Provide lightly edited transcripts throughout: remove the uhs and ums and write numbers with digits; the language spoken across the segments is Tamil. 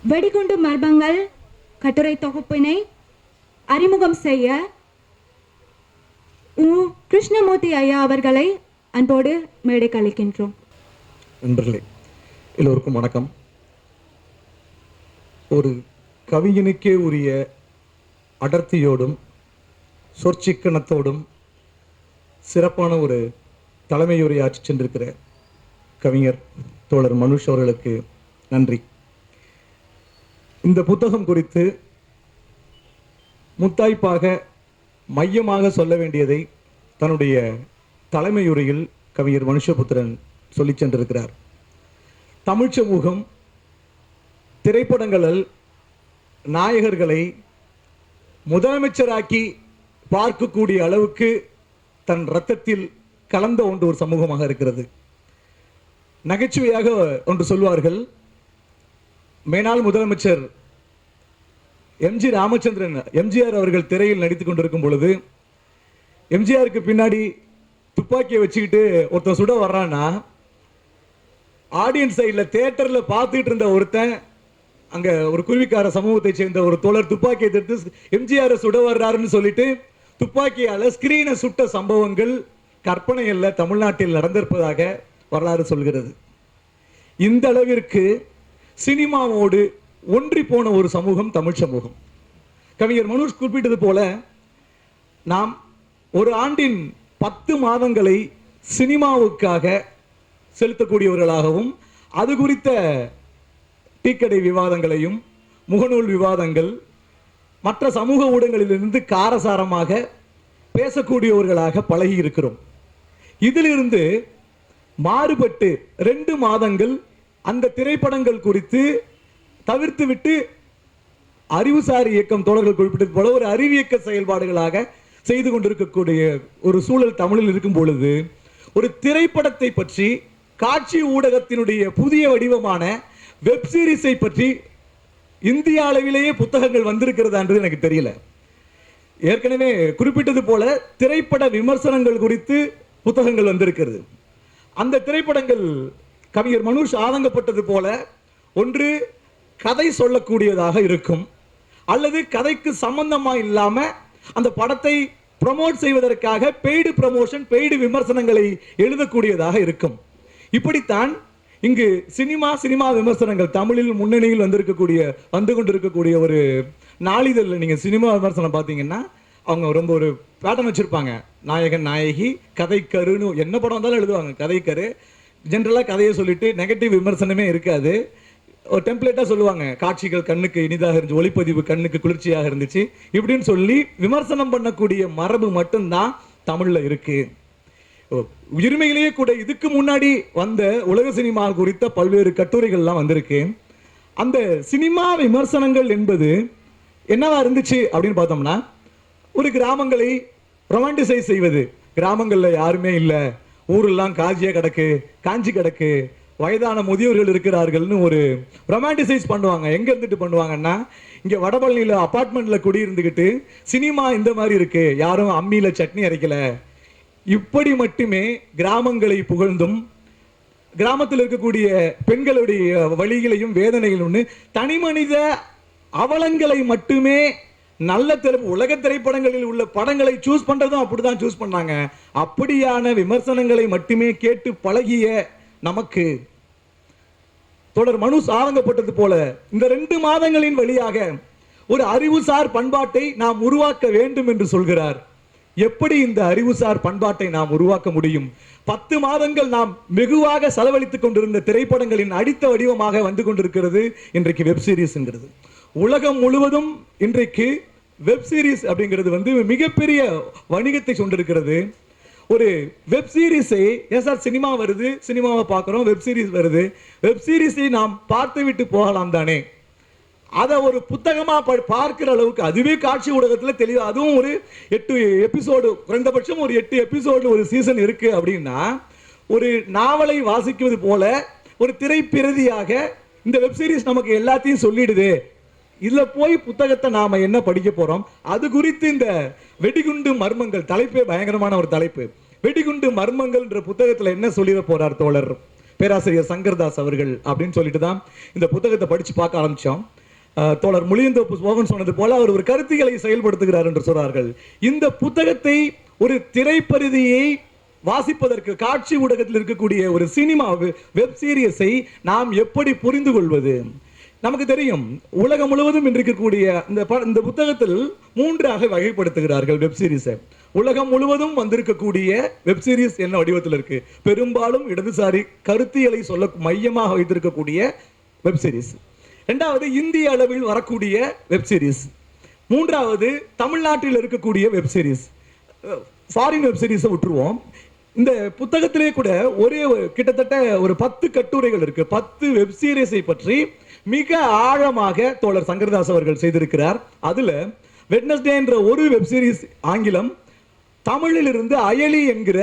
வெடிகுண்டு மர்மங்கள் கட்டுரை தொகுப்பினை அறிமுகம் செய்ய கிருஷ்ணமூர்த்தி ஐயா அவர்களை அன்போடு மேடைக்கு அழைக்கின்றோம். நண்பர்களே எல்லோருக்கும் வணக்கம். ஒரு கவிஞனுக்கே உரிய அடர்த்தியோடும் சொற்சிக்கனத்தோடும் சிறப்பான ஒரு தலைமையுரையாற்றி சென்றிருக்கிற கவிஞர் தோழர் மனுஷ் அவர்களுக்கு நன்றி. இந்த புத்தகம் குறித்து முத்தாய்ப்பாக மையமாக சொல்ல வேண்டியதை தன்னுடைய தலைமையுரையில் கவிஞர் மனுஷபுத்திரன் சொல்லி சென்றிருக்கிறார். தமிழ் சமூகம் திரைப்படங்களில் நாயகர்களை முதலமைச்சராக்கி பார்க்கக்கூடிய அளவுக்கு தன் இரத்தத்தில் கலந்த ஒரு சமூகமாக இருக்கிறது. நகைச்சுவையாக ஒன்று சொல்வார்கள். மேனாள் முதலமைச்சர் எம்ஜி ராமச்சந்திரன் எம்ஜிஆர் அவர்கள் திரையில் நடித்துக் கொண்டிருக்கும் பொழுது எம்ஜிஆருக்கு பின்னாடி துப்பாக்கியை வச்சுக்கிட்டு ஒருத்தன் சுட வர்றான்னா ஆடியன்ஸ் சைடில் தியேட்டர்ல பார்த்துட்டு இருந்த ஒருத்தன் அங்க ஒரு குருவிக்கார சமூகத்தை சேர்ந்த ஒரு தோழர் துப்பாக்கியை எடுத்து எம்ஜிஆர் சுட வர்றாருன்னு சொல்லிட்டு துப்பாக்கியால ஸ்கிரீனை சுட்ட சம்பவங்கள் கற்பனை அல்ல, தமிழ்நாட்டில் நடந்திருப்பதாக வரலாறு சொல்கிறது. இந்த அளவிற்கு சினிமாவோடு ஒன்றி போன ஒரு சமூகம் தமிழ் சமூகம். கவிஞர் மனுஷ் குறிப்பிட்டது போல நாம் ஒரு ஆண்டின் 10 மாதங்களை சினிமாவுக்காக செலுத்தக்கூடியவர்களாகவும் அது குறித்த டீக்கடை விவாதங்களையும் முகநூல் விவாதங்கள் மற்ற சமூக ஊடகங்களிலிருந்து காரசாரமாக பேசக்கூடியவர்களாக பழகி இருக்கிறோம். இதிலிருந்து மாறுபட்டு 2 மாதங்கள் அந்த திரைப்படங்கள் குறித்து தவிர்த்து விட்டு அறிவுசார் இயக்கம் தோழர்கள் குறிப்பிட்டது போல ஒரு அறிவியக்க செயல்பாடுகளாக செய்து கொண்டிருக்கக்கூடிய ஒரு சூழல் தமிழில் இருக்கும் பொழுது ஒரு திரைப்படத்தை பற்றி காட்சி ஊடகத்தினுடைய புதிய வடிவமான வெப் சீரிஸை பற்றி இந்திய அளவிலேயே புத்தகங்கள் வந்திருக்கிறதான்றது எனக்கு தெரியல. ஏற்கனவே குறிப்பிட்டது போல திரைப்பட விமர்சனங்கள் குறித்து புத்தகங்கள் வந்திருக்கிறது. அந்த திரைப்படங்கள் கவிஞர் மனுஷ் ஆதங்கப்பட்டது போல ஒன்று கதை சொல்லக்கூடியதாக இருக்கும், அல்லது கதைக்கு சம்பந்தமா இல்லாம அந்த படத்தை ப்ரமோட் செய்வதற்காக பெய்டு ப்ரமோஷன் பெய்டு விமர்சனங்களை எழுதக்கூடியதாக இருக்கும். இப்படித்தான் இங்கு சினிமா விமர்சனங்கள் தமிழில் முன்னணியில் வந்து கொண்டிருக்கக்கூடிய ஒரு நாளிதழில் நீங்க சினிமா விமர்சனம் பார்த்தீங்கன்னா அவங்க ரொம்ப ஒரு பேட்டர்ன் வச்சிருப்பாங்க. நாயகன் நாயகி கதைக்கருன்னு என்ன படம் வந்தாலும் எழுதுவாங்க. கதைக்கரு ஜென்ரலாக கதையை சொல்லிட்டு நெகட்டிவ் விமர்சனமே இருக்காது. ஒரு டெம்ப்ளேட்டாக சொல்லுவாங்க, காட்சிகள் கண்ணுக்கு இனிதாக இருந்துச்சு, ஒளிப்பதிவு கண்ணுக்கு குளிர்ச்சியாக இருந்துச்சு, இப்படின்னு சொல்லி விமர்சனம் பண்ணக்கூடிய மரபு மட்டும்தான் தமிழில் இருக்கு. உரிமையிலேயே கூட இதுக்கு முன்னாடி வந்த உலக சினிமா குறித்த பல்வேறு கட்டுரைகள்லாம் வந்திருக்கு. அந்த சினிமா விமர்சனங்கள் என்பது என்னவா இருந்துச்சு அப்படின்னு பார்த்தோம்னா ஒரு கிராமங்களை ரொமான்டிசைஸ் செய்வது. கிராமங்களில் யாருமே இல்லை, ஊரெல்லாம் காஞ்சி கிடக்கு, வயதான முதியோர்கள் இருக்கிறார்கள்னு ஒரு ரொமான்டிசைஸ் பண்ணுவாங்க. எங்க இருந்துட்டு பண்ணுவாங்கன்னா இங்க வடபழனியில அபார்ட்மெண்ட்ல குடியிருந்துகிட்டு சினிமா இந்த மாதிரி இருக்கு, யாரும் அம்மியில சட்னி அரைக்கல, இப்படி மட்டுமே கிராமங்களை புகழ்ந்தும் கிராமத்தில் இருக்கக்கூடிய பெண்களுடைய வழிகளையும் வேதனைகளும் தனி மனித அவலங்களை மட்டுமே நல்ல உலக திரைப்படங்களில் உள்ள படங்களை சூஸ் பண்றதும் அப்படிதான் சூஸ் பண்ணாங்க. அப்படியான விமர்சனங்களை மட்டுமே கேட்டு பழகிய நமக்கு தொடர் மனுஷ் ஆதங்கப்பட்டது போல இந்த 2 மாதங்களின் வழியாக ஒரு அறிவுசார் பண்பாட்டை நாம் உருவாக்க வேண்டும் என்று சொல்கிறார். எப்படி இந்த அறிவுசார் பண்பாட்டை நாம் உருவாக்க முடியும்? 10 மாதங்கள் நாம் வெகுவாக செலவழித்துக் கொண்டிருந்த திரைப்படங்களின் அடித்த வடிவமாக வந்து கொண்டிருக்கிறது இன்றைக்கு வெப் சீரிஸ்ங்கிறது. உலகம் முழுவதும் இன்றைக்கு வெப் சீரிஸ் அப்படிங்கிறது மிகப்பெரிய வணிகத்தை கொண்டிருக்கிறது. ஒரு வெப் சீரிஸை சார் சினிமா வருது, சினிமாவை பார்க்குறோம், வெப் சீரிஸ் வருது, வெப் சீரிஸை நாம் பார்த்து விட்டு போகலாம் தானே, அதை ஒரு புத்தகமாக பார்க்கிற அளவுக்கு அதுவே காட்சி ஊடகத்தில் தெளிவு. அதுவும் ஒரு 8 எபிசோடு, குறைந்தபட்சம் ஒரு 8 எபிசோடு ஒரு சீசன் இருக்கு அப்படின்னா ஒரு நாவலை வாசிக்குவது போல ஒரு திரைப்பிரதியாக இந்த வெப் சீரிஸ் நமக்கு எல்லாத்தையும் சொல்லிடுது. இதுல போய் புத்தகத்தை நாம என்ன படிக்க போறோம்? அது குறித்து இந்த வெடிகுண்டு மர்மங்கள் தலைப்பே பயங்கரமான ஒரு தலைப்பு. வெடிகுண்டு மர்மங்கள் என்ற புத்தகத்துல என்ன சொல்லிட போறார் தோழர் பேராசிரியர் சங்கர்தாஸ் அவர்கள் அப்படின்னு சொல்லிட்டு தான் இந்த புத்தகத்தை படிச்சு பார்க்க ஆரம்பிச்சோம். தோழர் முளியந்தோப்பு மோகன் சொன்னது போல அவர் ஒரு கருத்தியலை செயல்படுத்துகிறார் என்று சொல்றார்கள். இந்த புத்தகத்தை ஒரு திரைப்பரிதியை வாசிப்பதற்கு காட்சி ஊடகத்தில் இருக்கக்கூடிய ஒரு சினிமா வெப் சீரிஸை நாம் எப்படி புரிந்து கொள்வது? நமக்கு தெரியும், உலகம் முழுவதும் இருக்கக்கூடிய இந்த புத்தகத்தில் 3ஆக வகைப்படுத்துகிறார்கள் வெப் சீரிஸை. உலகம் முழுவதும் வந்திருக்கக்கூடிய வெப் சீரிஸ் என்ன வடிவத்தில் இருக்கு? பெரும்பாலும் இடதுசாரி கருத்தியலை சொல்ல மையமாக வைத்திருக்கக்கூடிய வெப் சீரிஸ். இரண்டாவது இந்திய அளவில் வரக்கூடிய வெப் சீரிஸ். மூன்றாவது தமிழ்நாட்டில் இருக்கக்கூடிய வெப் சீரிஸ். ஃபாரின் வெப் சீரிஸை விட்டுருவோம். இந்த புத்தகத்திலே கூட கிட்டத்தட்ட ஒரு 10 கட்டுரைகள் இருக்கு. 10 வெப் சீரிஸை பற்றி மிக ஆழமாக தோழர் சங்கர்தாஸ் அவர்கள் செய்திருக்கிறார். அதுல வெட்னஸ்டே என்ற ஒரு வெப் சீரிஸ் ஆங்கிலம், தமிழில் இருந்து அயலி என்கிற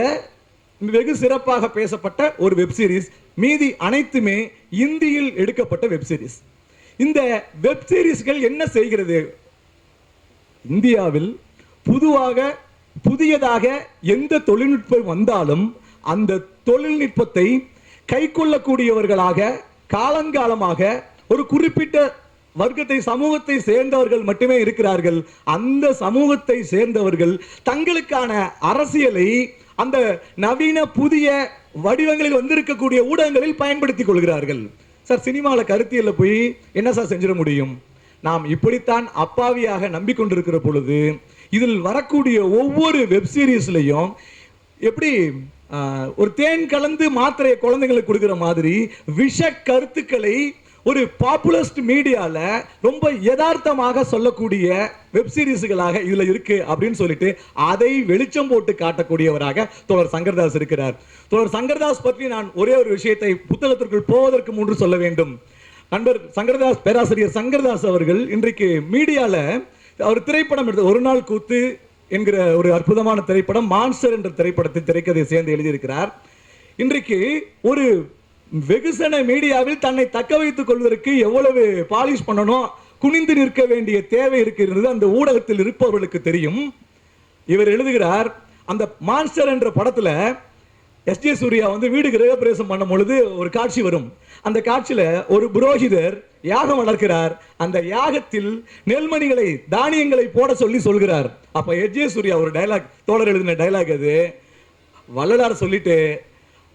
வெகு சிறப்பாக பேசப்பட்ட ஒரு வெப் சீரிஸ், மீதி அனைத்துமே இந்தியில் எடுக்கப்பட்ட வெப் சீரிஸ். இந்த வெப் சீரிஸ்கள் என்ன செய்கிறது? இந்தியாவில் புதியதாக எந்த தொழில்நுட்பம் வந்தாலும் அந்த தொழில்நுட்பத்தை கை கொள்ளக்கூடியவர்களாக காலங்காலமாக ஒரு குறிப்பிட்ட வர்க்கத்தை சமூகத்தை சேர்ந்தவர்கள் மட்டுமே இருக்கிறார்கள். அந்த சமூகத்தை சேர்ந்தவர்கள் தங்களுக்கான அரசியலை அந்த நவீன புதிய வடிவங்களில் வந்திருக்கக்கூடிய ஊடகங்களில் பயன்படுத்திக் கொள்கிறார்கள். சார், சினிமாவில் கருத்தியல்ல போய் என்ன சார் செஞ்சிட முடியும்? நாம் இப்படித்தான் அப்பாவியாக நம்பிக்கொண்டிருக்கிற பொழுது இதில் வரக்கூடிய ஒவ்வொரு வெப் சீரிஸ்லையும் எப்படி ஒரு தேன் கலந்து மாத்திரையை குழந்தைங்களுக்கு கொடுக்கிற மாதிரி விஷ கருத்துக்களை ஒரு பாப்புலஸ்ட் மீடியால ரொம்ப யதார்த்தமாக சொல்லக்கூடிய வெப் சீரிஸ்களாக இதுல இருக்கு அப்படின்னு சொல்லிட்டு அதை வெளிச்சம் போட்டு காட்டக்கூடியவராக தோழர் சங்கர்தாஸ் இருக்கிறார். தோழர் சங்கர்தாஸ் பற்றி நான் ஒரே ஒரு விஷயத்தை புத்தகத்திற்குள் போவதற்கு முன்பு சொல்ல வேண்டும். நண்பர் சங்கர்தாஸ், பேராசிரியர் சங்கர்தாஸ் அவர்கள் இன்றைக்கு மீடியால அவர் திரைப்படம் எடுத்த ஒரு நாள் கூத்து என்கிற ஒரு அற்புதமான திரைப்படம், மான்ஸ்டர் என்ற திரைப்படத்தின் திரைக்கதையை சேர்ந்து எழுதியிருக்கிறார். இன்றைக்கு ஒரு வெகுசன மீடியாவில் தன்னை தக்க வைத்துக் கொள்வதற்கு எவ்வளவு பாலிஷ் பண்ணணும், குனிந்து நிற்க வேண்டிய தேவை இருக்கிறது அந்த ஊடகத்தில் இருப்பவர்களுக்கு தெரியும். இவர் எழுதுகிறார், அந்த மான்ஸ்டர் என்ற படத்துல எஸ்.ஜே. சூர்யா வீடு கிரகப்பிரவேசம் பண்ணும் பொழுது ஒரு காட்சி வரும். அந்த காட்சியில ஒரு புரோகிதர் யாகம் வளர்க்கிறார். அந்த யாகத்தில் நெல்மணிகளை தானியங்களை போட சொல்கிறார். அப்ப எஸ்.ஜே. சூர்யா ஒரு டைலாக், தோழர் எழுதின டைலாக் அது, வள்ளலார் சொல்லிட்டு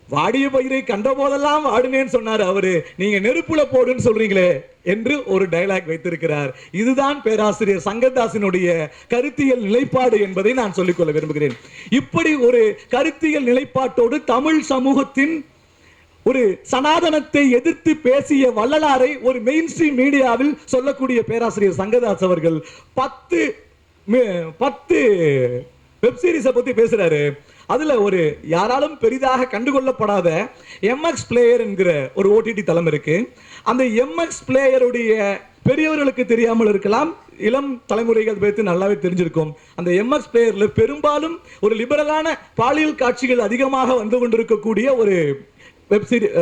வாடிய பயிரை கண்ட போதெல்லாம் வாடினேன்னு சொன்னார் அவரு, நீங்க நெருப்புல போடுன்னு சொல்றீங்களே என்று ஒரு டைலாக் வைத்திருக்கிறார். இதுதான் பேராசிரியர் சங்கர்தாசினுடைய கருத்தியல் நிலைப்பாடு என்பதை நான் சொல்லிக்கொள்ள விரும்புகிறேன். இப்படி ஒரு கருத்தியல் நிலைப்பாட்டோடு தமிழ் சமூகத்தின் ஒரு சனாதனத்தை எதிர்த்து பேசிய வள்ளலாரை ஒரு மெயின் ஸ்ட்ரீம் மீடியாவில் சொல்லக்கூடிய பேராசிரியர் சங்கர்தாஸ் அவர்கள் 10 வெப் சீரிஸை பத்தி பேசுறாரு. அதுல ஒரு யாராலும் பெரிதாக கண்டுகொள்ளப்படாத MX பிளேயர் என்கிற ஒரு OTT தளம் இருக்கு. அந்த MX பிளேயருடைய பெரியவர்களுக்கு தெரியாமல் இருக்கலாம், இளம் தலைமுறைகள் பற்றி நல்லாவே தெரிஞ்சிருக்கும். அந்த MX பிளேயர்ல பெரும்பாலும் ஒரு லிபரலான பாலியல் காட்சிகள் அதிகமாக வந்து கொண்டிருக்கக்கூடிய ஒரு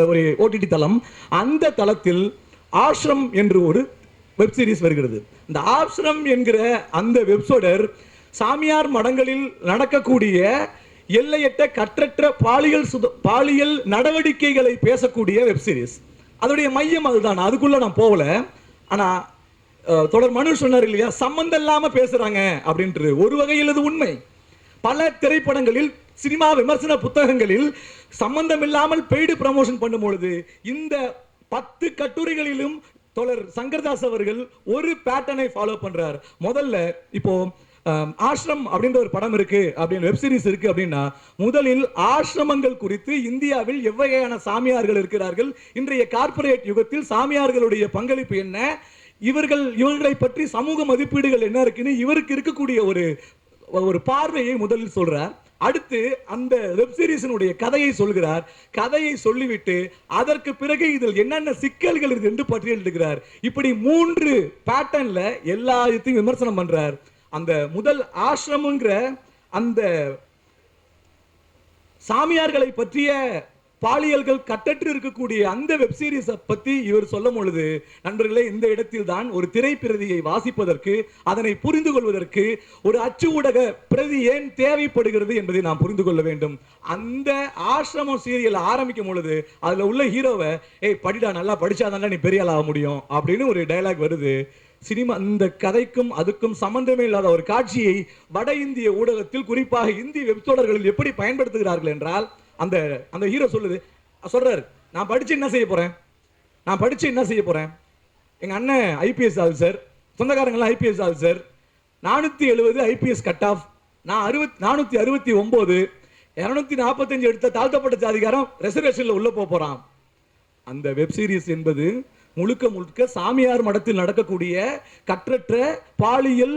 ஒரு OTT தளம். அந்த தளத்தில் ஆஷ்ரம் என்று ஒரு வெப் சீரிஸ் வருகிறது. இந்த ஆஷ்ரம் என்கிற அந்த வெப்சோடர் சாமியார் மடங்களில் நடக்கக்கூடிய எல்லையற்ற கற்றற்ற பாலியல் நடவடிக்கைகளை பேசக்கூடிய வெப் சீரிஸ். அதோடைய மையம் அதுதான். அதுக்குள்ள நான் போகல. ஆனா தொடர் மனு சொன்னார் இல்லையா, சம்பந்தம் இல்லாம பேசுறாங்க அப்படின்ட்டு. ஒரு வகையில் அது உண்மை. பல திரைப்படங்களில், சினிமா விமர்சன புத்தகங்களில் சம்பந்தம் இல்லாமல் பெய்டு ப்ரமோஷன் பண்ணும் பொழுது இந்த 10 கட்டுரைகளிலும் தொடர் சங்கர்தாஸ் அவர்கள் ஒரு பேட்டர்னை ஃபாலோ பண்றார். முதல்ல இப்போ ஆஷ்ரம் அப்படின்ற ஒரு படம் இருக்கு, அப்படின்னு வெப் சீரிஸ் இருக்கு அப்படின்னா, முதலில் ஆசிரமங்கள் குறித்து இந்தியாவில் எவ்வகையான சாமியார்கள் இருக்கிறார்கள், இன்றைய கார்ப்பரேட் யுகத்தில் சாமியார்களுடைய பங்களிப்பு என்ன, இவர்களை பற்றி சமூக மதிப்பீடுகள் என்ன இருக்குன்னு இவருக்கு இருக்கக்கூடிய ஒரு பார்வையை முதலில் சொல்றார். அடுத்து அந்த வெப் சீரிஸினுடைய கதையை சொல்கிறார். கதையை சொல்லிவிட்டு அதற்கு பிறகு இதில் என்னென்ன சிக்கல்கள் இருக்கு என்று பட்டியலிடுகிறார். இப்படி 3 பேட்டர்ன்ல எல்லாத்தையும் விமர்சனம் பண்றார். அந்த முதல் ஆசிரமங்கிற அந்த சாமியார்களை பற்றிய பாலியல்கள் கட்டற்று இருக்கக்கூடிய அந்த வெப் சீரிஸ் பத்தி இவர் சொல்லும் பொழுது, நண்பர்களே, இந்த இடத்தில் தான் ஒரு திரைப்பிரதியை வாசிப்பதற்கு, அதனை புரிந்து கொள்வதற்கு ஒரு அச்சு ஊடக பிரதி ஏன் தேவைப்படுகிறது என்பதை நாம் புரிந்து கொள்ள வேண்டும். அந்த ஆசிரமம் சீரியல் ஆரம்பிக்கும் பொழுது அதுல உள்ள ஹீரோவை, ஏய் படிடா, நல்லா படிச்சாதான் நீ பெரிய ஆள் ஆக முடியும் அப்படின்னு ஒரு டயலாக் வருது. சினிமா இந்த கதைக்கும் அதுக்கும் சம்பந்தமே இல்லாத ஒரு காட்சியை வட இந்திய ஊடகத்தில், குறிப்பாக இந்திய வெப் தொடர்களில் எப்படி பயன்படுத்துகிறார்கள் என்றால், அந்த அந்த ஹீரோ சொல்றாரு, நான் படிச்சு என்ன செய்ய போறேன், எங்க அண்ணன் ஐபிஎஸ் ஆஃபீஸர், சொந்தக்காரங்களாம் IPS officer, 470 IPS cut off, நான் 469 245 எடுத்த தாழ்த்தப்பட்ட ஜாதிகாரம் ரிசர்வேஷன்ல உள்ள போறான். அந்த வெப் சீரிஸ் என்பது முழுக்க முழுக்க சாமியார் மடத்தில் நடக்கக்கூடிய கற்றற்ற பாலியல்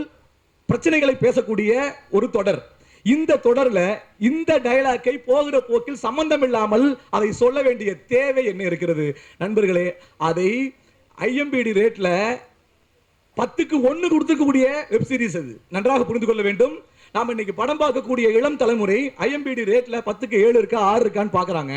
பிரச்சனைகளை பேசக்கூடிய ஒரு தொடர். இந்த தொடர்ல இந்த டயலாக்கை போகிற போக்கில் சம்பந்தம் இல்லாமல் அதை சொல்ல வேண்டிய தேவை என்ன இருக்கிறது நண்பர்களே? அதை ஐஎம்பிடி ரேட்ல 10க்கு 1 கொடுத்துக்கூடிய வெப் சீரிஸ் அது, நன்றாக புரிந்து கொள்ள வேண்டும். நாம இன்னைக்கு படம் பார்க்கக்கூடிய இளம் தலைமுறை ஐஎம்பிடி ரேட்ல 10க்கு 7 இருக்கா 6 இருக்கான்னு பாக்குறாங்க.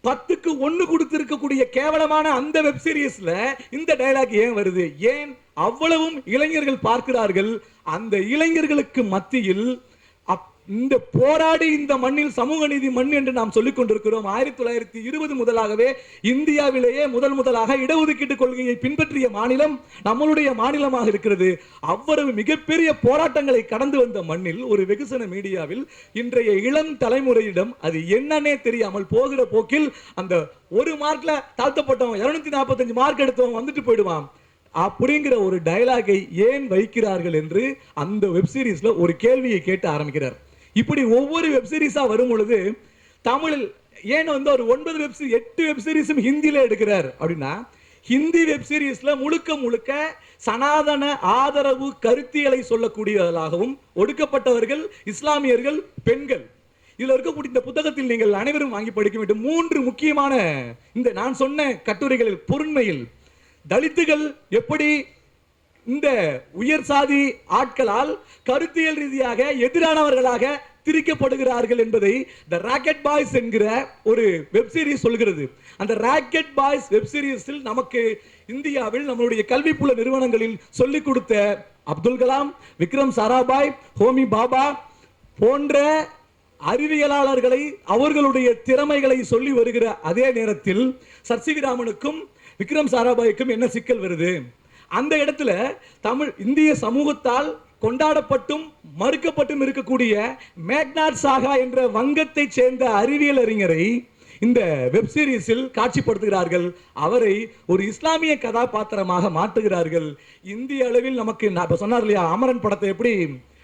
10க்கு 1 கொடுத்திருக்கக்கூடிய கேவலமான அந்த வெப் சீரிஸ்ல இந்த டயலாக் ஏன் வருது? ஏன் அவ்வளவும் இளைஞர்கள் பார்க்கிறார்கள்? அந்த இளைஞர்களுக்கு மத்தியில் இந்த போராடி இந்த மண்ணில் சமூக நீதி மண் என்று நாம் சொல்லிக் கொண்டிருக்கிறோம். 1920 முதலாகவே இந்தியாவிலேயே முதலாக இடஒதுக்கீட்டு கொள்கையை பின்பற்றிய மாநிலம் நம்மளுடைய மாநிலமாக இருக்கிறது. அவ்வளவு மிகப்பெரிய போராட்டங்களை கடந்து வந்த மண்ணில் ஒரு வெகுசன மீடியாவில் இன்றைய இளம் தலைமுறையிடம் அது என்னன்னே தெரியாமல் போகிற போக்கில் அந்த ஒரு மார்க்ல தாழ்த்தப்பட்டவன் 245 மார்க் எடுத்தவன் வந்துட்டு போயிடுவான் அப்படிங்கிற ஒரு டயலாகை ஏன் வைக்கிறார்கள் என்று அந்த வெப் சீரிஸ்ல ஒரு கேள்வியை கேட்டு ஆரம்பிக்கிறார். இப்படி ஒவ்வொரு வெப் சீரிஸா வரும் பொழுது தமிழில் ஏன் ஒரு 9 வெப் சீரிஸ் 8 வெப் சீரிஸும் ஹிந்தியில எடுக்கிறார் அப்படின்னா, ஹிந்தி வெப் சீரிஸ்ல முழுக்க சனாதன ஆதரவு கருத்தியலை சொல்லக்கூடியவர்களாகவும், ஒடுக்கப்பட்டவர்கள், இஸ்லாமியர்கள், பெண்கள், இதுல இருக்கக்கூடிய இந்த புத்தகத்தில் நீங்கள் அனைவரும் வாங்கி படிக்க வேண்டும். 3 முக்கியமான இந்த நான் சொன்ன கட்டுரைகளில் பொருண்மையில் தலித்துகள் எப்படி இந்த உயர் சாதி ஆட்களால் கருத்தியல் ரீதியாக எதிரானவர்களாக திரிக்கப்படுகிறார்கள் என்பதை தி ராக்கெட் பாய்ஸ் என்கிற ஒரு வெப் சீரிஸ் சொல்கிறது. அந்த ராக்கெட் பாய்ஸ் வெப் சீரிஸில் நமக்கு இந்தியாவில் நம்மளுடைய கல்விப்புல நிறுவனங்களில் சொல்லிக் கொடுத்த அப்துல் கலாம், விக்ரம் சாராபாய், ஹோமி பாபா போன்ற அறிவியலாளர்களை, அவர்களுடைய திறமைகளை சொல்லி வருகிற அதே நேரத்தில் சர்சிவிராமனுக்கும் விக்ரம் சாராபாய்க்கும் என்ன சிக்கல் வருது? அந்த இடத்துல இந்திய சமூகத்தால் கொண்டாடப்பட்டும் மறுக்கப்பட்டும் இருக்கக்கூடிய மேக்னாட் சாகா என்ற வங்கத்தை சேர்ந்த அறிவியல் அறிஞரை இந்த வெப் சீரிஸில் காட்சிப்படுத்துகிறார்கள். அவரை ஒரு இஸ்லாமிய கதாபாத்திரமாக மாற்றுகிறார்கள். இந்திய அளவில் நமக்கு சொன்னார் இல்லையா, அமரன் படத்தை எப்படி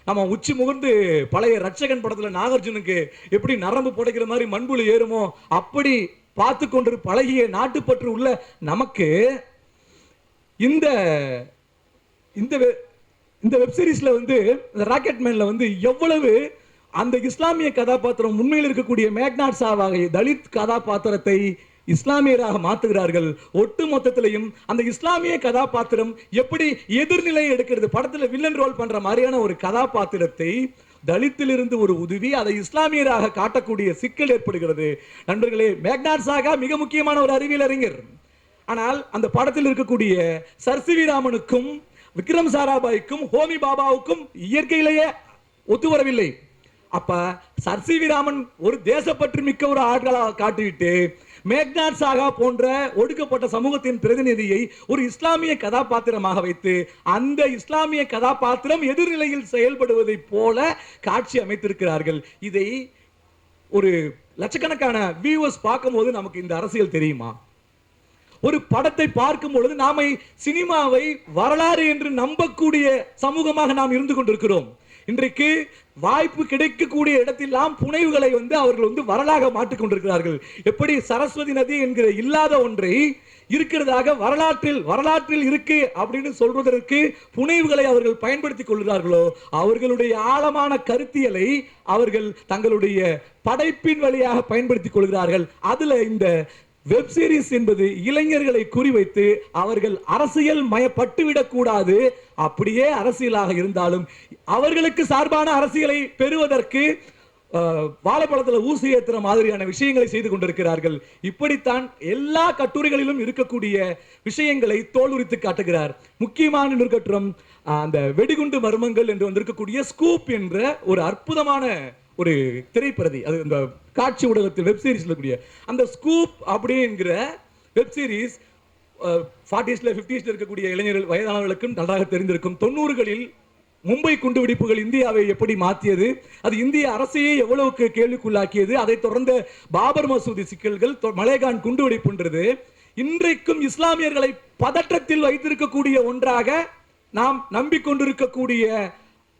நம்ம உச்சி முகர்ந்து பழைய ரட்சகன் படத்துல நாகார்ஜுனுக்கு எப்படி நரம்பு புடைக்கிற மாதிரி மண்புழு ஏறுமோ அப்படி பார்த்து கொண்டு பழகிய நாட்டுப்பற்று உள்ள நமக்கு இந்த வெப் சீரிஸ்ல ராக்கெட் மேன்ல எவ்வளவு அந்த இஸ்லாமிய கதாபாத்திரம் உண்மையில் இருக்கக்கூடிய மேக்னாட் சாவாக தலித் கதாபாத்திரத்தை இஸ்லாமியராக மாற்றுகிறார்கள். ஒட்டு மொத்தத்திலையும் அந்த இஸ்லாமிய கதாபாத்திரம் எப்படி எதிர்நிலை எடுக்கிறது, படத்துல வில்லன் ரோல் பண்ற மாதிரியான ஒரு கதாபாத்திரத்தை தலித்திலிருந்து ஒரு உதவி அதை இஸ்லாமியராக காட்டக்கூடிய சிக்கல் ஏற்படுகிறது. நண்பர்களே, மேக்னாட் சாகா மிக முக்கியமான ஒரு அறிவியல் அறிஞர். ஆனால் அந்த படத்தில் இருக்கக்கூடிய சர்சிவிராமனுக்கும் விக்ரம் சாராபாய்க்கும் ஹோமி பாபாவுக்கும் இயற்கையிலேயே ஒத்து வரவில்லை. அப்ப சர்சிவிராமன் ஒரு தேசப்பற்று மிக்க ஒரு ஆட்களாக காட்டிவிட்டு மேக்னாட் சாகா போன்ற ஒடுக்கப்பட்ட சமூகத்தின் பிரதிநிதியை ஒரு இஸ்லாமிய கதாபாத்திரமாக வைத்து அந்த இஸ்லாமிய கதாபாத்திரம் எதிர்நிலையில் செயல்படுவதை போல காட்சி அமைத்திருக்கிறார்கள். இதை ஒரு லட்சக்கணக்கான வியூவர்ஸ் பார்க்கும்போது நமக்கு இந்த அரசியல் தெரியுமா? ஒரு படத்தை பார்க்கும் பொழுது நாம சினிமாவை வரலாறு என்று நம்பக்கூடிய சமூகமாக நாம் இருந்து கொண்டிருக்கிறோம். இன்றைக்கு வாய்ப்பு கிடைக்கக்கூடிய இடத்திலாம் புனைவுகளை அவர்கள் வரலாக மாற்றிக் கொண்டிருக்கிறார்கள். எப்படி சரஸ்வதி நதி என்கிற இல்லாத ஒன்றை இருக்கிறதாக வரலாற்றில் இருக்கு அப்படின்னு சொல்வதற்கு புனைவுகளை அவர்கள் பயன்படுத்திக் கொள்கிறார்களோ, அவர்களுடைய ஆழமான கருத்தியலை அவர்கள் தங்களுடைய படைப்பின் வழியாக பயன்படுத்திக் கொள்கிறார்கள். அதுல இந்த வெப் சீரிஸ் என்பது இளைஞர்களை குறிவைத்து அவர்கள் அரசியல் மயப்பட்டுவிடக் கூடாது. அப்படியே அரசியலாக இருந்தாலும் அவர்களுக்கு சார்பான அரசியலை பெறுவதற்கு வாழைப்பழத்துல ஊசி ஏத்துற மாதிரியான விஷயங்களை செய்து கொண்டிருக்கிறார்கள். இப்படித்தான் எல்லா கட்டுரைகளிலும் இருக்கக்கூடிய விஷயங்களை தோலுரித்து காட்டுகிறார். முக்கியமான நிற்கட்டும் அந்த வெடிகுண்டு மர்மங்கள் என்று வந்திருக்கக்கூடிய ஸ்கூப் என்ற ஒரு அற்புதமான ஒரு திரைப்பிரதி, அது இந்த காட்சி ஊடகத்தில் வெப் சீரிஸ் இருக்கக்கூடிய அந்த ஸ்கூப் அப்படிங்கிற வெப் சீரிஸ் 40s 50s இருக்கக்கூடிய இளைஞர்கள் வயதானவர்களுக்கும் நன்றாக தெரிந்திருக்கும். 90களில் மும்பை குண்டுவெடிப்புகள் இந்தியாவை எப்படி மாற்றியது, அது இந்திய அரசையே எவ்வளவுக்கு கேள்விக்குள்ளாக்கியது, அதை தொடர்ந்த பாபர் மசூதி சிக்கல்கள், மலேகான் குண்டுவெடிப்புன்றது இன்றைக்கும் இஸ்லாமியர்களை பதற்றத்தில் வைத்திருக்கக்கூடிய ஒன்றாக நாம் நம்பிக்கொண்டிருக்கக்கூடிய,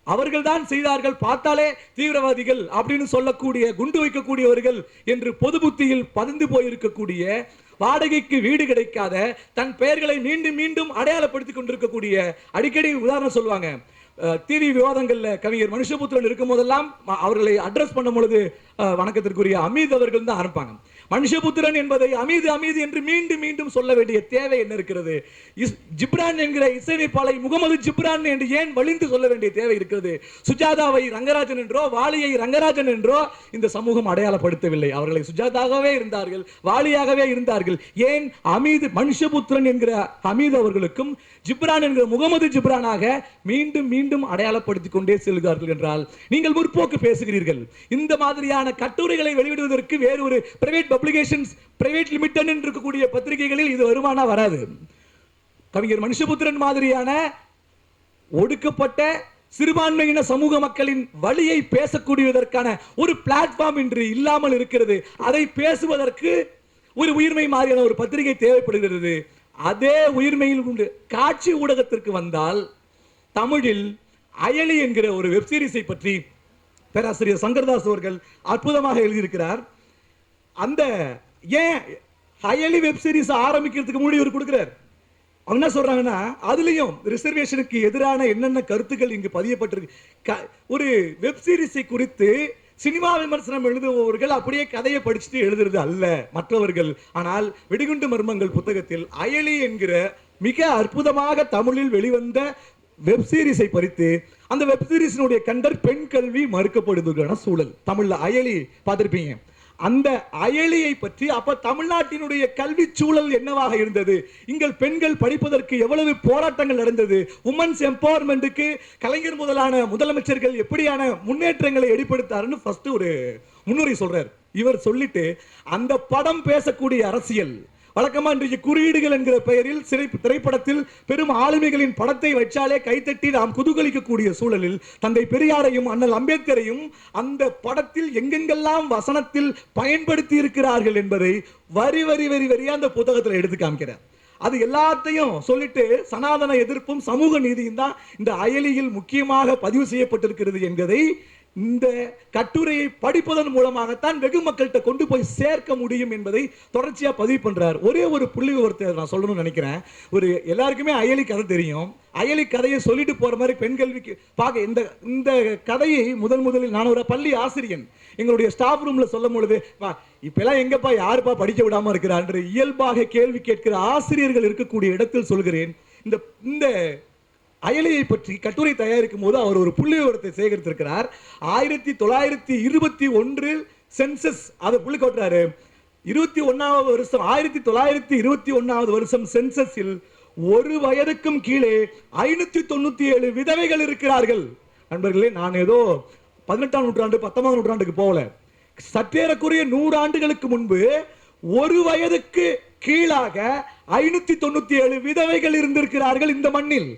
அவர்கள் தான் செய்தார்கள், பார்த்தாலே தீவிரவாதிகள் அப்படின்னு சொல்லக்கூடிய, குண்டு வைக்கக்கூடியவர்கள் என்று பொது புத்தியில் பதிந்து போயிருக்கக்கூடிய, வாடகைக்கு வீடு கிடைக்காத, தன் பெயர்களை மீண்டும் மீண்டும் அடையாளப்படுத்திக் கொண்டிருக்கக்கூடிய, அடிக்கடி உதாரணம் சொல்லுவாங்க, டிவி விவாதங்கள்ல கவிஞர் மனுஷபுத்திரன் இருக்கும் போதெல்லாம் அவர்களை அட்ரஸ் பண்ணும் பொழுது வணக்கத்திற்குரிய அமீத் அவர்கள் தான் ஆரம்பிப்பாங்க. மனுஷபுத்திரன் என்பதை அமீது அமீது என்று மீண்டும் மீண்டும் சொல்ல வேண்டிய தேவை என்ன இருக்கிறது? ஜிப்ரான் என்கிற இசையமைப்பாளை முகமது ஜிப்ரான் என்று ஏன் வலிந்து சொல்ல வேண்டிய தேவை இருக்கிறது? சுஜாதாவை ரங்கராஜன் என்றோ வாலியை ரங்கராஜன் என்றோ இந்த சமூகம் அடையாளப்படுத்தவில்லை. அவர்களை சுஜாதாகவே இருந்தார்கள், வாலியாகவே இருந்தார்கள். ஏன் அமீது மனுஷபுத்திரன் என்கிற அமீது அவர்களுக்கும் ஜிப்ரான் என்கிற முகமது ஜிப்ரானாக மீண்டும் மீண்டும் அடையாளப்படுத்திக் கொண்டே செல்கிறார்கள் என்றால் நீங்கள் முற்போக்கு பேசுகிறீர்கள். இந்த மாதிரியான கட்டுரைகளை வெளியிடுவதற்கு வேறு ஒரு பிரைவேட் பப்ளிகேஷன்ஸ், பிரைவேட் லிமிடெட் என்று இருக்கக்கூடிய பத்திரிகைகளில் இது வருமானா வராது. கவிஞர் மனுஷபுத்திரன் மாதிரியான ஒடுக்கப்பட்ட சிறுபான்மையின சமூக மக்களின் வழியை பேசக்கூடியதற்கான ஒரு பிளாட்ஃபார்ம் இன்று இல்லாமல் இருக்கிறது. அதை பேசுவதற்கு ஒரு உயிர்மை மாதிரியான ஒரு பத்திரிகை தேவைப்படுகிறது. அதே உயிர்மையில் உண்டு காட்சி ஊடகத்திற்கு வந்தால் தமிழில் அயலி என்கிற ஒரு வெப் சீரிஸை பற்றி பேராசிரியர் சங்கர்தாஸ் அவர்கள் அற்புதமாக எழுதியிருக்கிறார். அந்த ஏன் அயலி வெப் சீரிஸ் ஆரம்பிக்கிறதுக்கு முன்னாடி ஒரு கொடுக்கிறார். அவங்க என்ன சொல்றாங்கன்னா, அதுலயும் ரிசர்வேஷனுக்கு எதிரான என்னென்ன கருத்துக்கள் இங்கு பதியப்பட்டிருக்கு. ஒரு வெப் சீரிஸை குறித்து சினிமா விமர்சனம் எழுதுபவர்கள் அப்படியே கதையை படிச்சுட்டு எழுதுறது அல்ல மற்றவர்கள். ஆனால் வெடிகுண்டு மர்மங்கள் புத்தகத்தில் அயலி என்கிற மிக அற்புதமாக தமிழில் வெளிவந்த வெப் சீரிஸை பறித்து அந்த வெப் சீரிஸினுடைய கண்டர் பெண் கல்வி மறுக்கப்படுவதற்கான சூழல். தமிழ்ல அயலி பார்த்திருப்பீங்க. அந்த அயலியை பற்றி அப்ப தமிழ்நாட்டினுடைய கல்வி சூழல் என்னவாக இருந்தது, இங்கள் பெண்கள் படிப்பதற்கு எவ்வளவு போராட்டங்கள் நடந்தது, உமன்ஸ் எம்பவர்மெண்ட்டுக்கு கலைஞர் முதலான முதலமைச்சர்கள் எப்படியான முன்னேற்றங்களை ஏற்படுத்தாருன்னு ஃபர்ஸ்ட் ஒரு முன்னுரை சொல்றார். இவர் சொல்லிட்டு அந்த படம் பேசக்கூடிய அரசியல் வழக்கமா இன்றைக்கு குறியீடுகள் என்கிற பெயரில் திரைப்படத்தில் பெரும் ஆளுமைகளின் படத்தை வச்சாலே கைத்தட்டி நாம் குதூகலிக்கக்கூடிய சூழலில் தந்தை பெரியாரையும் அண்ணல் அம்பேத்கரையும் அந்த படத்தில் எங்கெங்கெல்லாம் வசனத்தில் பயன்படுத்தி இருக்கிறார்கள் என்பதை வரி வரி வரி வரியா அந்த புத்தகத்தில் எடுத்து காமிக்கிறார். அது எல்லாத்தையும் சொல்லிட்டு சனாதன எதிர்ப்பும் சமூக நீதியும் தான் இந்த அயலியில் முக்கியமாக பதிவு செய்யப்பட்டிருக்கிறது என்பதை இந்த கட்டுரையை படிப்பதன் மூலமாகத்தான் வெகு மக்கள்கிட்ட கொண்டு போய் சேர்க்க முடியும் என்பதை தொடர்ச்சியா பதிவு பண்றார். ஒரே ஒரு புள்ளி விவரத்தை நான் சொல்லணும்னு நினைக்கிறேன். ஒரு எல்லாருக்குமே அயலி கதை தெரியும். அயலி கதையை சொல்லிட்டு போற மாதிரி பெண் கல்விக்கு பார்க்க இந்த கதையை முதலில் நான் ஒரு பள்ளி ஆசிரியன் எங்களுடைய ஸ்டாஃப் ரூம்ல சொல்லும் பொழுது, இப்பெல்லாம் எங்கப்பா யாருப்பா படிக்க விடாம இருக்கிறார் என்று இயல்பாக கேள்வி கேட்கிற ஆசிரியர்கள் இருக்கக்கூடிய இடத்தில் சொல்கிறேன். இந்த அயலியை பற்றி கட்டுரை தயாரிக்கும் போது அவர் ஒரு புள்ளி விவரத்தை சேகரித்திருக்கிறார். 1921 சென்சஸ் அதை புள்ளி கோட்டுறாரு. 21வது வருஷம் 1921வது வருஷம் சென்சஸில் ஒரு வயதுக்கும் கீழே 597 விதவைகள் இருக்கிறார்கள். நண்பர்களே, நான் ஏதோ 18ஆம் நூற்றாண்டு 19ஆம் நூற்றாண்டுக்கு போகல, சற்றேறக்குறைய 100 ஆண்டுகளுக்கு முன்பு ஒரு வயதுக்கு கீழாக 597 விதவைகள் இருந்திருக்கிறார்கள் இந்த மண்ணில்.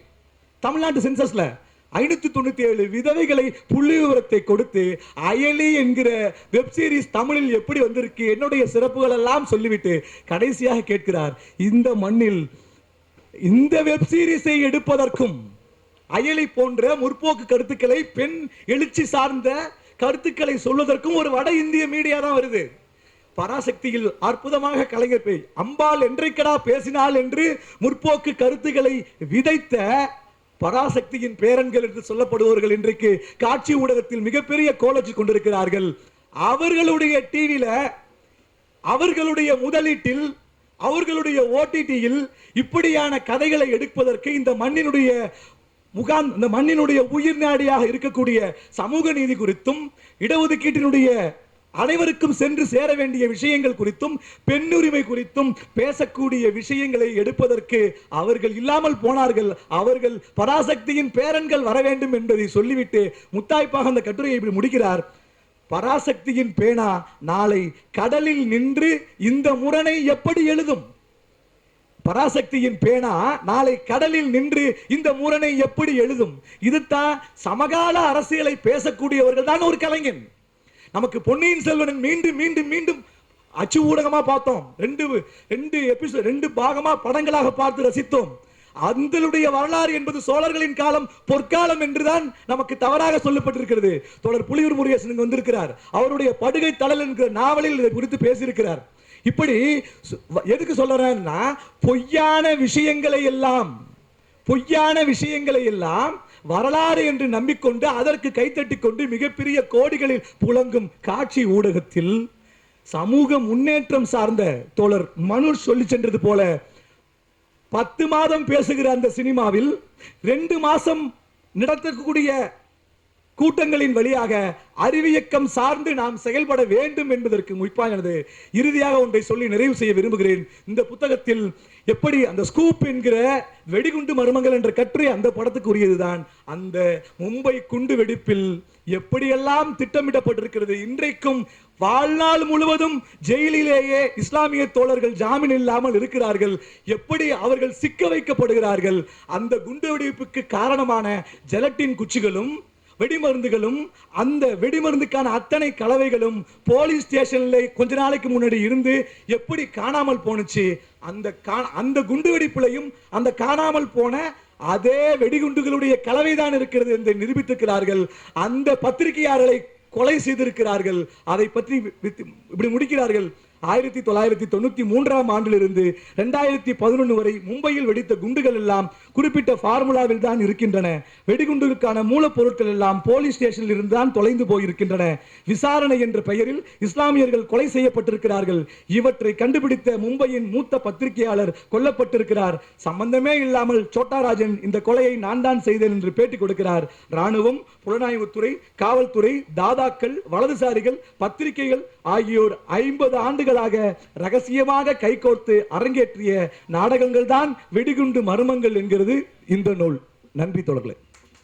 தமிழ்நாட்டு சென்சஸ்ல 597 விதவைகளை புள்ளி விவரத்தை கொடுத்து அயலி என்கிற வெப் சீரிஸ் தமிழில் எப்படி வந்திருக்கு, என்னுடைய சிறப்புகள் எல்லாம் சொல்லிவிட்டு கடைசியாக கேட்கிறார், இந்த மண்ணில் இந்த வெப் சீரிஸை எடுப்பதற்கும் அயலி போன்ற முற்போக்கு கருத்துக்களை, பெண் எழுச்சி சார்ந்த கருத்துக்களை சொல்வதற்கும் ஒரு வட இந்திய மீடியா தான் வருது. பராசக்தியில் அற்புதமாக கலைஞர் அம்பாள் என்றைக்கடா பேசினாள் என்று முற்போக்கு கருத்துக்களை விதைத்த பராசக்தியின் பேரன்கள் என்று சொல்லப்படுபவர்கள் இன்றைக்கு காட்சி ஊடகத்தில் மிகப்பெரிய கோலோச்சி கொண்டிருக்கிறார்கள். அவர்களுடைய டிவியில, அவர்களுடைய முதலீட்டில், அவர்களுடைய ஓடிடியில் இப்படியான கதைகளை எடுப்பதற்கு இந்த மண்ணினுடைய இந்த மண்ணினுடைய உயிர் நாடியாக இருக்கக்கூடிய சமூக நீதி குறித்தும், இடஒதுக்கீட்டினுடைய அனைவருக்கும் சென்று சேர வேண்டிய விஷயங்கள் குறித்தும், பெண்ணுரிமை குறித்தும் பேசக்கூடிய விஷயங்களை எடுப்பதற்கு அவர்கள் இல்லாமல் போனார்கள். அவர்கள் பராசக்தியின் பேரன்கள் வர வேண்டும் என்பதை சொல்லிவிட்டு முத்தாய்ப்பாக அந்த கட்டுரையை இப்படி முடிக்கிறார். பராசக்தியின் பேனா நாளை கடலில் நின்று இந்த முரணை எப்படி எழுதும்? பராசக்தியின் பேனா நாளை கடலில் நின்று இந்த முரணை எப்படி எழுதும்? இதுதான் சமகால அரசியலை பேசக்கூடியவர்கள் தான் ஒரு கலைஞன். நமக்கு பொன்னியின் செல்வன் மீண்டும் மீண்டும் மீண்டும் அச்சு ஊடகமா பார்த்தோம். ரெண்டு பாகமா படங்களாக பார்த்து ரசித்தோம். அந்தளுடைய வரலாறு என்பது சோழர்களின் காலம் பொற்காலம் என்றுதான் நமக்கு தவறாக சொல்லப்பட்டிருக்கிறது. தோழர் புலியூர் முருகேசன் வந்திருக்கிறார். அவருடைய படுகை தளல் என்கிற நாவலில் இதை குறித்து பேசியிருக்கிறார். இப்படி எதுக்கு சொல்றேன்னா, பொய்யான விஷயங்களை எல்லாம் வரலாறு என்று நம்பிக்கொண்டு அதற்கு கைத்தட்டி கொண்டு மிகப்பெரிய கோடிகளில் புழங்கும் காட்சி ஊடகத்தில் சமூக முன்னேற்றம் சார்ந்த தோழர் மனு சொல்லி சென்றது போல 10 மாதம் பேசுகிற அந்த சினிமாவில் 2 மாசம் நடத்தக்கூடிய கூட்டங்களின் வழியாக அறிவியக்கம் சார்ந்து நாம் செயல்பட வேண்டும் என்பதற்கு முயற்சியானது. இறுதியாக ஒன்றை சொல்லி நிறைவு செய்ய விரும்புகிறேன். இந்த புத்தகத்தில் எப்படி அந்த ஸ்கூப் என்கிற வெடிகுண்டு மர்மங்கள் என்ற கட்டுரை அந்த படத்துக்கு உரியதுதான். அந்த மும்பை குண்டு வெடிப்பில் எப்படியெல்லாம் திட்டமிடப்பட்டிருக்கிறது. இன்றைக்கும் வாழ்நாள் முழுவதும் ஜெயிலிலேயே இஸ்லாமிய தோழர்கள் ஜாமீன் இல்லாமல் இருக்கிறார்கள். எப்படி அவர்கள் சிக்க வைக்கப்படுகிறார்கள். அந்த குண்டு வெடிப்புக்கு காரணமான ஜெலட்டின் குச்சிகளும் வெடிமருந்துகளும், அந்த வெடிமருந்துக்கான அத்தனை கலவைகளும் போலீஸ் ஸ்டேஷன்ல கொஞ்ச நாளைக்கு முன்னாடி இருந்து எப்படி காணாமல் போனுச்சு. அந்த குண்டு வெடிப்புலையும் அந்த காணாமல் போன அதே வெடிகுண்டுகளுடைய கலவைதான் இருக்கிறது என்று நிரூபித்திருக்கிறார்கள். அந்த பத்திரிகையாளர்களை கொலை செய்திருக்கிறார்கள். அதை பற்றி இப்படி முடிக்கிறார்கள். 1993ஆம் ஆண்டிலிருந்து 2011 வரை மும்பையில் வெடித்த குண்டுகள் எல்லாம் குறிப்பிட்ட பார்முலாவில் தான் இருக்கின்றன. வெடிகுண்டுகளுக்கான மூலப்பொருட்கள் எல்லாம் போலீஸ் ஸ்டேஷனில் இருந்து தான் தொலைந்து போயிருக்கின்றன. விசாரணை என்ற பெயரில் இஸ்லாமியர்கள் கொலை செய்யப்பட்டிருக்கிறார்கள். இவற்றை கண்டுபிடித்த மும்பையின் மூத்த பத்திரிகையாளர் கொல்லப்பட்டிருக்கிறார். சம்பந்தமே இல்லாமல் சோட்டாராஜன் இந்த கொலையை நான் தான் செய்தேன் என்று பேட்டி கொடுக்கிறார். ராணுவம், புலனாய்வுத்துறை, காவல்துறை, தாதாக்கள், வலதுசாரிகள், பத்திரிகைகள் ஆகியோர் 50 ஆண்டுகளாக ரகசியமாக கைகோர்த்து அரங்கேற்றிய நாடகங்கள் தான் வெடிகுண்டு மர்மங்கள் என்கிறது இந்த நூல். நன்றி தோழர்களே.